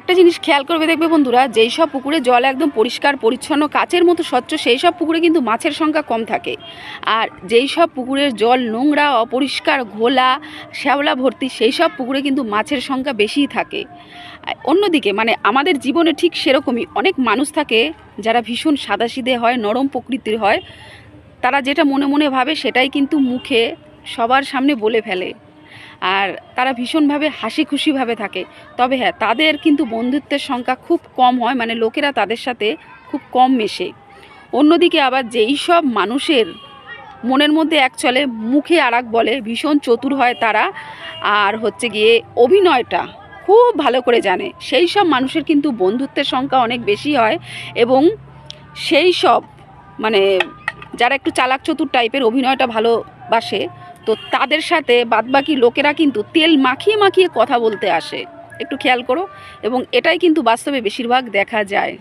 একটা জিনিস খেয়াল করবে, দেখবে বন্ধুরা, যেই সব পুকুরে জল একদম পরিষ্কার পরিচ্ছন্ন কাচের মতো স্বচ্ছ, সেই সব পুকুরে কিন্তু মাছের সংখ্যা কম থাকে। আর যেই সব পুকুরের জল নোংরা, অপরিষ্কার, ঘোলা, শ্যাওলা ভর্তি, সেই সব পুকুরে কিন্তু মাছের সংখ্যা বেশিই থাকে। অন্যদিকে মানে আমাদের জীবনে ঠিক সেরকমই অনেক মানুষ থাকে যারা ভীষণ সাদাসিধে হয়, নরম প্রকৃতির হয়। তারা যেটা মনে মনে ভাবে সেটাই কিন্তু মুখে সবার সামনে বলে ফেলে, আর তারা ভীষণভাবে হাসি খুশিভাবে থাকে। তবে হ্যাঁ, তাদের কিন্তু বন্ধুত্বের সংখ্যা খুব কম হয়, মানে লোকেরা তাদের সাথে খুব কম মেশে। অন্যদিকে আবার যেই সব মানুষের মনের মধ্যে এক চলে, মুখে আর এক বলে, ভীষণ চতুর হয় তারা, আর হচ্ছে গিয়ে অভিনয়টা খুব ভালো করে জানে, সেই সব মানুষের কিন্তু বন্ধুত্বের সংখ্যা অনেক বেশি হয়। এবং সেই সব মানে যারা একটু চালাক চতুর টাইপের, অভিনয়টা ভালোবাসে, তো তাদের সাথে বাদবাকি লোকেরা কিন্তু তেল মাখিয়ে মাখিয়ে কথা বলতে আসে। একটু খেয়াল করো, এবং এটাই কিন্তু বাস্তবে বেশিরভাগ দেখা যায়।